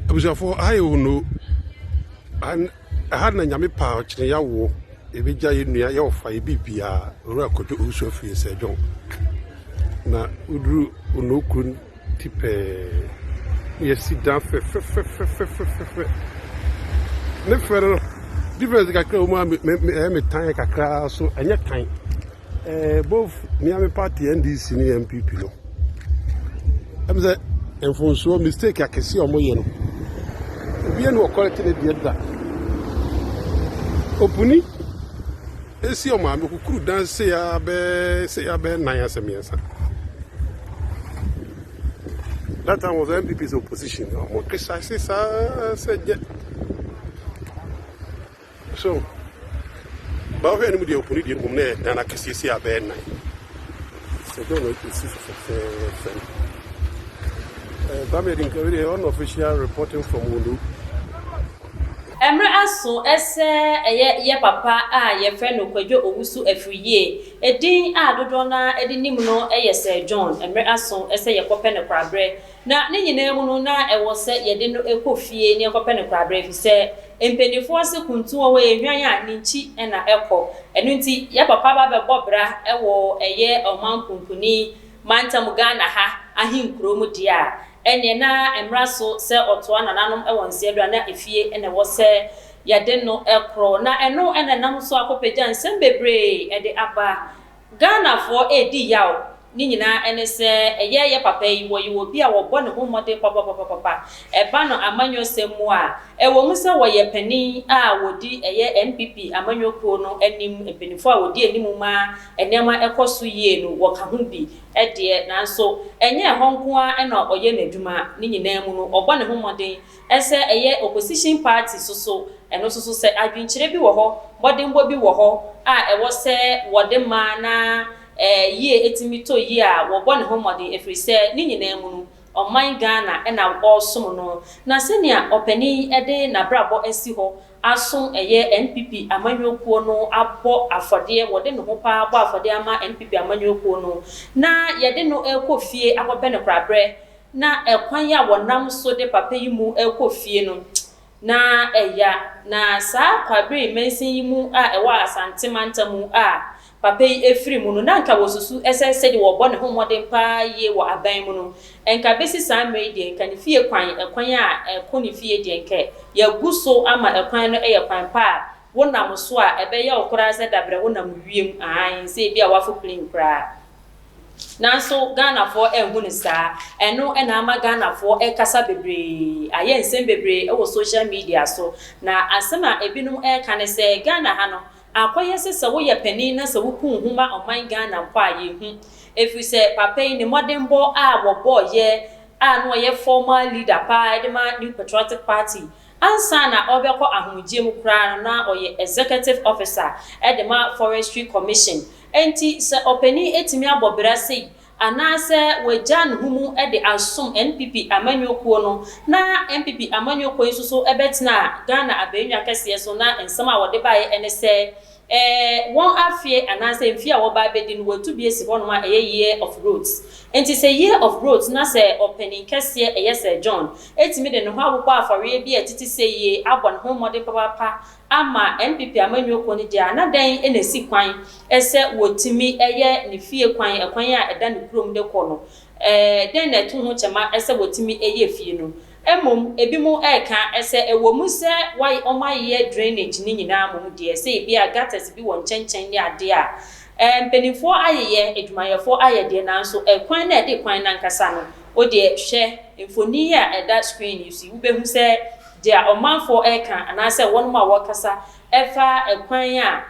Abusafo ayo no an had na nyame pa kire ya wo ebegya ye nua ye ofa ye bibia ru akojo uso fie se jon na udru onokun tipe ye sit down fe ne fero difference kakra o ma me tan kakra so enye tan both nyame party NDC ni MPP no am say enfonso mistake akese omoye no bien no quality de dieta opuni esi o ma me kukuru dan se ya be nan asemiensa. That time was MPP's opposition. So but when the opposition come there dan akese se ya be nan se don't know to see for Bamedin Kawiri unofficial reporting from Wundu. Emre aso ese ye papa ye friend okwadwo owusu afriye edin adodo na edinim no se John Emre aso ese ye kope ne kwabre na ne nyina mu no na ewo se ye de no ekofie ne kope ne kwabre fi se empedifo ase kuntu wo ehwan a ninchi na ekọ enu nti ye papa ba be bobra ewo eye omankunkuni mantam Ghana ha ahinkuro mu dia ene na emraso se otoa nananom ewonse adua na efie ene wo se yade no ekro na eno ene nam so akopagya nsem bebre ede aba Ghana for edi yaw ni nyina ene se ye papa yi wo yi bi a wo bɔ ne ho mode papa eba no amanyo semu a ewo mu se wo ye pani a wodi eye NPP amanyo ko no enim epenifo a wodi enim ma enema ekoso yie no wo ka ho bi ede na so enye honko a ena oye naduma ni nyina mu no obɔ ne ho mode ese eye opposition party so eno so se adwinkyere bi wo ho modembo bi wo ho a ewo se wode ma na ye etimito ye a wo bɔ ne ho mode efri se ni nyina mu no oman Ghana ena osom no na senia opani ede na brabo esi ho aso eye NPP amanyokuo no abɔ afode wode ne ho pa abɔ afode ama NPP amanyokuo no na yede no ekofie akɔpɛ ne krabre na ekwan ya wonam so de papa yi mu ekofie no na eya na sa kwabre mensin yi mu a ewa asante mantamu a papa efiri mu no na nka wosusu esese de wo bɔ ne ho mode pa ye wo aban mu no enka besi san media enka ne fie kwan a ekoni fie de enka ya guso ama ekwan no kwan pa wonam so a ebe ya okora se dabre wonam wiem an se bia wafo plane kra na so Ghana for ehunu sa eno ena ama Ghana for kasa bebre aye nsem bebre e wo social media so na asema ebinum ka ne se Ghana ha no akoye se wo ye pani na se wo kun huma oman Ghana mpo aye hu efi se papa ni modembo a wo boy ye a no ye former leader pa de ma New Patriotic Party ansa na obekọ ahunje mu kra na oye executive officer de ma Forestry Commission enti se opani etimi abobra sei anase wejan humu de asum NPP amanyokuo no na NPP amanyokuo nsuso ebetna Ghana abenwa kese so na ensama wode bae ene se won afie anase mfie a wo ba bedi no watu bi esi hono ma year of roads enti se year of roads na se opening kese se John etimi de no ho abobọ afọre bi etiti se ye abọ no ho mode papa ama NPP amanyokuo ni dia na dan enesi kwan ese wotimi ne fie kwan a eda ne krom de kọ no den na tu ho chema ese wotimi fie no emom ebimu eka ese ewomu se why omaye drainage ni nyina mom de ese bi a gutters bi won chenchen ni ade a mpenifo ayeye edumayefo ayede na nso ekwan na de kwan na nkasa no o de hwe mfoni a eda screen you see ubehu se de omanfo eka anase won ma wakasa efa ekwan a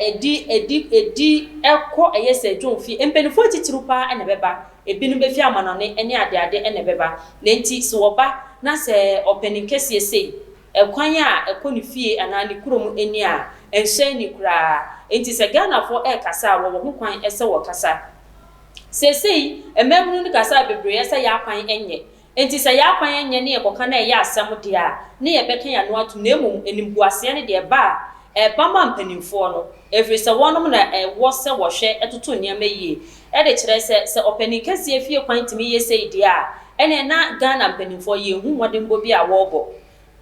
edi ekọ eyese dwonfi mpenifo titiru pa ene beba ebinu be fi amanone ene ade ene beba na nti so oba na se opening kese sei ekwan a ekoni fie anani kurom eni a enhye ni kura nti se Ghana for kasa wo ho kwan ese wo kasa sei ememunu ni kasa bebre ese ya kwan enye nti se ya kwan enye ne ekoka na ya asem de a ne ye beka ya no atu na emum enimbuase ne de ba bama mpanimfo no every se wonom na wo se wo hwe etoto niam yie de kire se opening kase fie kwan timi ye sei dia ene na Ghana mpanimfo ye hu modern bo bi a wobo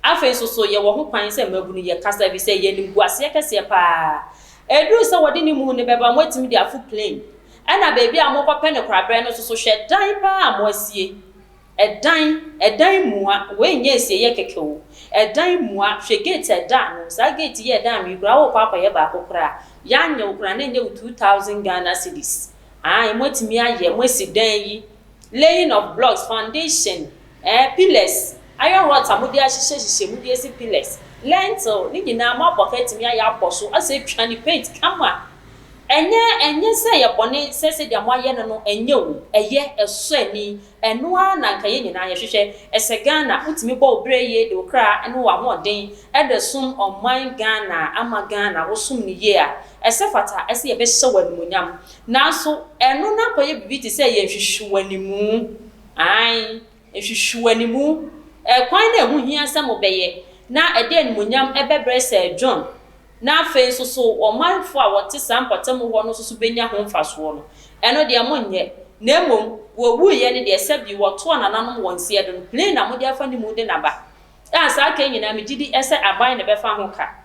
afen so ye wo ho kwan se mabunu ye kasa bi se ye nimgu ase kese pa edu se wodi ni mu ne beba mwetimi dia fu plane ana baby a mokopɛ ne krabre no so hwe dan pa mo asie edan mua we nye asie ye kekewo edan mua hwe gate edan no sa gate ye edan mi kura wo kwa ye ba kokora ya nya okura na nye 2000 Ghana cedis mwetimi aye mwesi dan yi laying of blocks foundation pillars iron rods amudi ahihye mudi esi pillars lentil ni nyina ma pocket mi aya aposo ase twani paint kama enye se ye bone se dia mo aye no enye wu eye eso ani eno a na nka ye nyina ye hwehwe ese Ghana utimi bo obreye de okra eno wa hoden ede sum oman Ghana ama Ghana wo sum ni ye a ese fata ese ye be hye wanumunyam nanso eno na koye bibiti se ye hwehwe wanimu ehwehwe wanimu kwan na hu hia se mo beye na ede animunyam ebebre se John na afen so omanfo a wote sampatam ho no so benya ho mfaso no eno de monye na emom wo wuye ne de sebi woto ananom wonse de no plane na mo de afa ni mu de naba asa ka nyina me gidi ese aban ne befa ho ka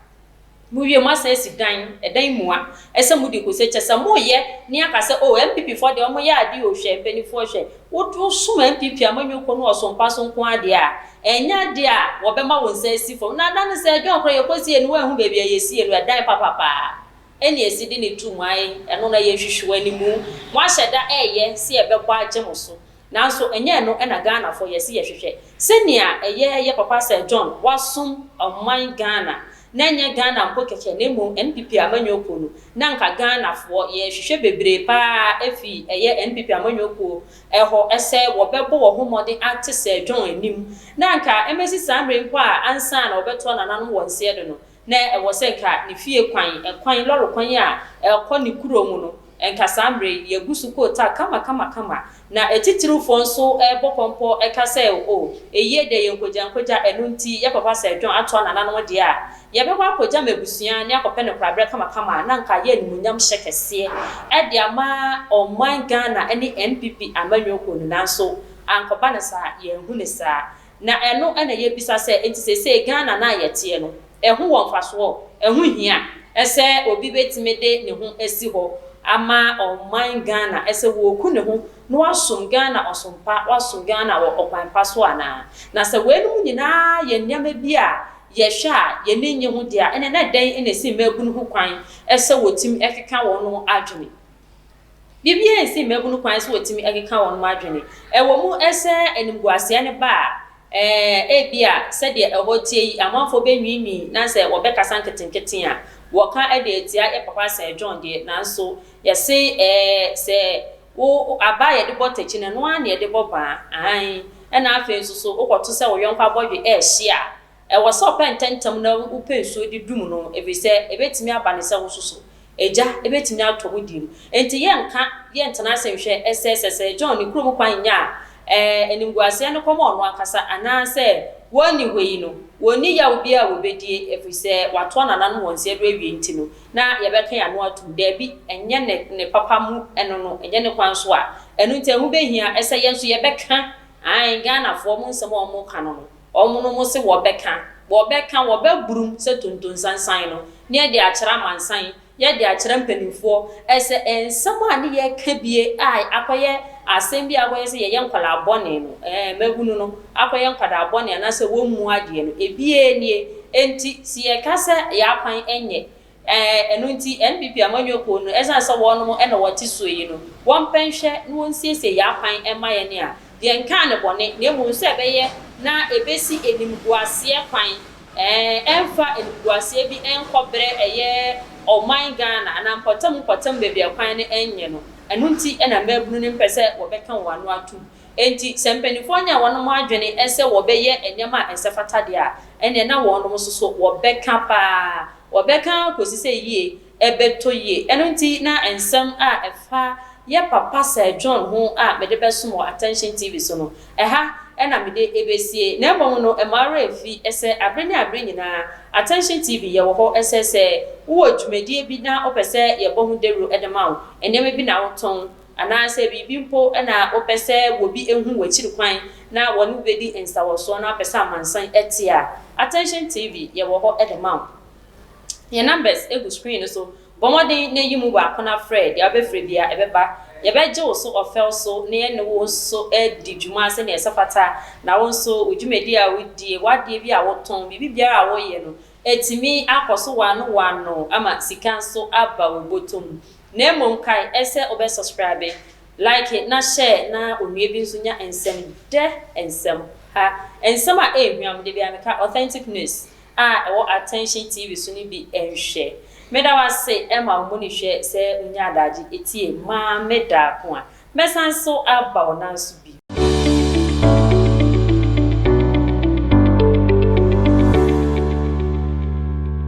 mu wie masa esi dan edan mua ese mu de ko se chesa mo ye ni aka se MPP for de omo ya ade o hwe mpani fo hwe wo sum MPP amanyo ko no osompa so nko ade a enya de a wo bema wonse esi fo na dan se adwo kro ye kosi enu hu bebia ye si enu dan papa eni esi de ne tu mai eno na ye hwehwe ani mu mo ahyeda eye se ebekọ agye so nanso enye no na Ghana fo ye si ye hwehwe senia eye papa Sir John wasum oman Ghana na nye Ghana mpo keke na emu NPP amanyoko no na nka Ghana fo ye hwehwe bebre pa efi eye NPP amanyoko eho ese wo bebo wo homode ate Sir John anim na nka emesi samre nko a ansa na obeto na nanom wonse do no na ewo se nka ne fie kwan loro kwan a ekọ ne kuro mu no enka samre ye gusuko ta kama na etitiru fo nso bopompo ekase eye de ye nkoja enunti ye papa Sir John ato na nanom de a ye be kwa koja mabusua ne akopɛ ne krabre kama na nka ye nimunyam hyekese de ama oman Ghana ne NPP amanyoko no nanso ankoba ne sa ye hu ne sa na eno na ye bisa se enti se Ghana na yete no ehu won faso ehu hia ese obi betime de ne hu esi ho ama oman Ghana ese wo ku ne ho no asum Ghana osumpa wasum Ghana wo okwan paso ana na se wenu nyina ye nyama bi a ye hwa ye nenye ho dia ene na dan ene si mabunu ho kwan ese wotim ekeka wo no adwene bibia esi mabunu kwan ese wotim ekeka wo no adwene ewo mu ese enimguase ne ba ebia se de ehotie amanfo benwinwi na se wo bekasa nketenketen a wo ka ede etia ye papa Sir John de nanso ye se wo aba ye de botachi ne no an ye de boba na afen so ukoto se wo yonko abodwe hia ewo so pententem na upenso di dum no ebise ebetimi aba ne se wo soso eja ebetimi ato wodi no enti ye nka ye ntena se hwe SSS John ni krom kwan nya enimguase no komo no akasa ana se woni hwei no woni ya obi a wobedie efise wato na nanu wonse do awie nti no na ye beka ya no atum da bi enye ne papa mu eno no enye ne kwan so a enu nti hu behia ese ye so ye beka Ghana fo mu nsem o mu ka no omu no mu se wo beka wo beburum se tontun sansan no ne de akyera mansan ye de akyera mpanimfo ese ensem a ne ye ka bie akoye asem bi akoye se ye nkwala abone no magunu no akoye nkwada abone na se wo mu ade no ebie nie enti si ye kasa ya kwan enye enu nti NPP amanyoko no esa se wo no e na wote so yi no won penhwe no won siesie ya kwan ema ye ne a de nka ne bone na emu se beye na ebesi enimguase kwan emfa enimguase bi enkobre eye oman Ghana na potam bebia kwan ne enye no enu nti na mabunu ne mpese wo beka wano atu enti sempenifo nya wono mo adwene ese wo beye enyama ensefata de a ene na wono mo soso wo beka pa wo beka kosise yie ebeto yie enu nti na ensem a efa ye papa Sir John ho a mede besumo Attention TV so no ena mede ebesie na ebo no emara efi ese abre nyina Attention TV ye wo ho ese wo dwumedie bi na opese ye bohu deru edemawo eneme bi na woton ana se bibi mpo na opese wo bi ehu wachiri kwan na wonu bedi ensawoso na pesa mansan etia attention tv ye wo ho edema ye numbers egu screen so bomodin na yimu ba kona fred ya be free bia ebeba ye beje wo so ofel so na ye ne wo so edi dwuma se na esafata na wo so odwumedi a wodie wade bi a woton bibi bia a wo ye no etimi akoso wano ama sika so aba wo botom na mom kai ese obe subscribe like it na share na onwe bi nso nya ensem ha ensem a ehwam de bia meka authentic news ewo attention tv so ni bi enhwe meda wa say ema mo ni hwe se nya adaji etie ma meda ko a mesan so aba onanso